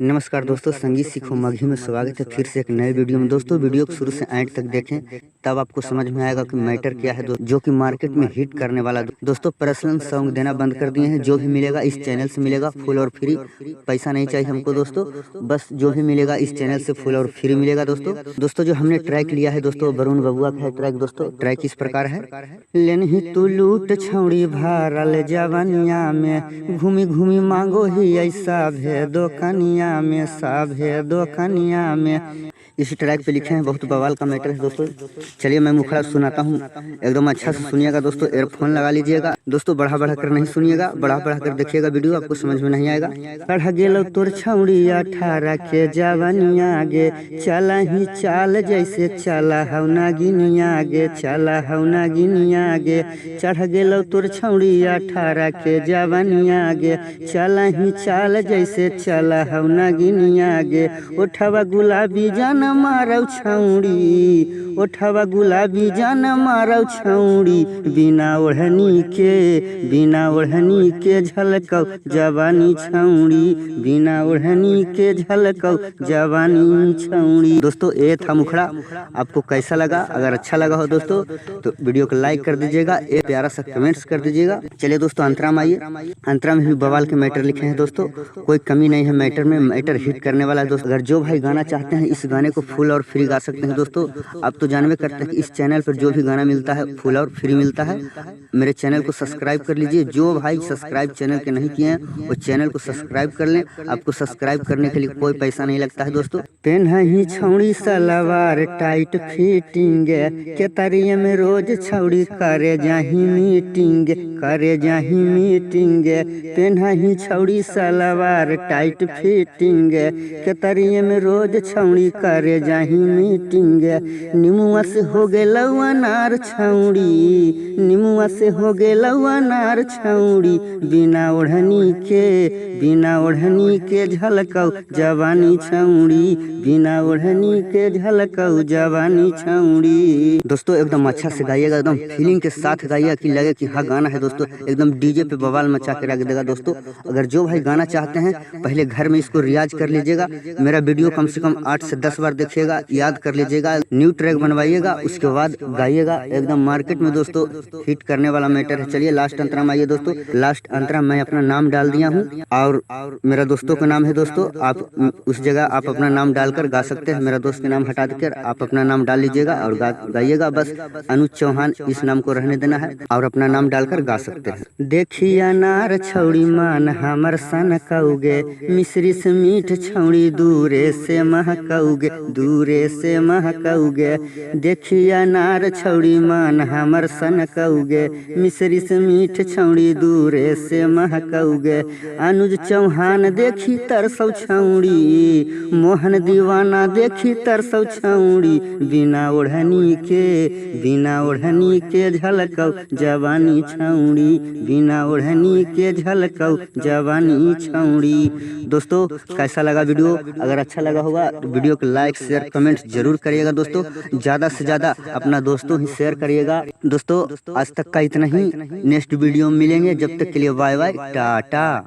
नमस्कार दोस्तों, संगीत सीखो मगही में स्वागत है फिर से एक नए वीडियो में। दोस्तों वीडियो को शुरू से एंड तक देखें, तब आपको समझ में आएगा कि मैटर क्या है जो कि मार्केट में हिट करने वाला। दोस्तों पर्सनल सॉन्ग देना बंद कर दिए हैं। जो भी मिलेगा इस चैनल से मिलेगा, फुल और फ्री। पैसा नहीं चाहिए हमको दोस्तों, बस जो भी मिलेगा इस चैनल से फुल और फ्री मिलेगा। दोस्तों जो हमने ट्रैक लिया है दोस्तों, वरुण बबुआ का है ट्रैक। दोस्तों ट्रैक इस प्रकार है। लेनही तू लूट छौड़ी भारल जवनिया में, घूमी घूमी मांगो ही ऐसा भेदो कनिया में, साभे दो कनिया में। इसी ट्रैक पे लिखे हैं, बहुत बवाल का मैटर है दोस्तों। चलिए मैं मुखड़ा सुनाता हूँ, एकदम अच्छा से सुनिएगा दोस्तों। एयरफोन लगा लीजिएगा दोस्तों, बढ़ा बढ़ा कर नहीं सुनिएगा, बढ़ा बढ़ा कर देखिएगा वीडियो, आपको समझ में नहीं आएगा। बढ़ गेलो तोर छौड़ी 18 के जवनिया गे, चला ही चाल जैसे चला हवना गिनिया गे, चला हवना गिनिया गे। चढ़ गेलो तोर छौड़ी 18 के जवनिया गे, चला ही चाल जैसे चला हवना गिनिया गे। ओठवा गुलाबी जान मारौ छौड़ी, ओठवा गुलाबी जान मारौ छौड़ी, बिना ओढ़नी के झलकौ जवानी छौड़ी, बिना ओढ़नी के झलकौ जवानी छौड़ी। दोस्तों ये था मुखड़ा, आपको कैसा लगा? अगर अच्छा लगा हो दोस्तों तो वीडियो को लाइक कर दीजिएगा, एक प्यारा सा कमेंट्स कर दीजिएगा। चलिए दोस्तों अंतरा में आइए। अंतरा में भी बवाल के मैटर लिखे हैं दोस्तों, कोई कमी नहीं है मैटर में, मैटर हिट करने वाला है दोस्तों। अगर जो भाई गाना चाहते हैं इस गाने को फुल और फ्री गा सकते हैं दोस्तों। आप तो जानवे करते हैं कि इस चैनल पर जो भी गाना मिलता है फुल और फ्री मिलता है। मेरे चैनल को सब्सक्राइब कर लीजिए। जो भाई सब्सक्राइब चैनल के नहीं किए हैं वो चैनल को सब्सक्राइब कर लें। आपको सब्सक्राइब करने के लिए कोई पैसा नहीं लगता है दोस्तों। पेन्ही छौड़ी सलवार टाइट फिटिंग, के तरिये में रोज छौड़ी करे जाही मीटिंग, करे जाही मीटिंग। पेन्ही छौड़ी सलवार टाइट फिटिंग, के तरिये में रोज छौड़ी करे जाही मीटिंग। निमुआ से हो गेलौ अनार छौड़ी, निमुआ से हो गेलौ अनार छौड़ी, बिना ओढ़नी के झलकौ जवानी छौड़ी, बिना ओढ़नी के झलकौ जवानी छौड़ी। दोस्तों एकदम अच्छा से गाइएगा, एकदम फीलिंग के साथ गाइएगा कि लगे कि हाँ गाना है दोस्तों। एकदम डीजे पे बवाल मचा के रख देगा दोस्तों। अगर जो भाई गाना चाहते हैं पहले घर में इसको रियाज कर लीजिएगा। मेरा वीडियो कम से कम 8 से 10 बार देखिएगा, याद कर लीजिएगा, न्यू ट्रैक बनवाइएगा, उसके बाद गाइएगा। एकदम मार्केट में दोस्तों हिट करने वाला मैटर है। चलिए लास्ट अंतरा में आइए दोस्तों। लास्ट अंतरा मैं अपना नाम डाल दिया हूँ और मेरा दोस्तों का नाम है दोस्तों। आप उस जगह आप अपना नाम डालकर गा सकते हैं। मेरा दोस्त के नाम हटा देकर आप अपना नाम डाल लीजिएगा और गाइएगा। बस अनुज चौहान इस नाम को रहने देना है और अपना नाम डालकर गा सकते हैं। देखिया नार छौड़ी मान हमर सन कौगे, मिश्री से मीठ छौड़ी दूरे से महकौगे, दूरे से महकौगे। देखिया नार छौड़ी मान हमर सन कौगे, मिश्री से मीठ छौड़ी दूरे से महकौगे। अनुज चौहान देखी तरसौ छौड़ी, मोहन दीवाना देखी तरसौ छौड़ी, बिना ओढ़नी के झलकौ जवानी छौड़ी, बिना ओढ़नी के झलकौ जवानी छौड़ी। दोस्तों कैसा लगा वीडियो? अगर अच्छा लगा होगा तो वीडियो को लाइक शेयर कमेंट जरूर करिएगा दोस्तों। ज़्यादा से ज़्यादा अपना दोस्तों ही शेयर करिएगा दोस्तों। आज तक का इतना ही, नेक्स्ट वीडियो में मिलेंगे, जब तक के लिए बाय बाय टाटा।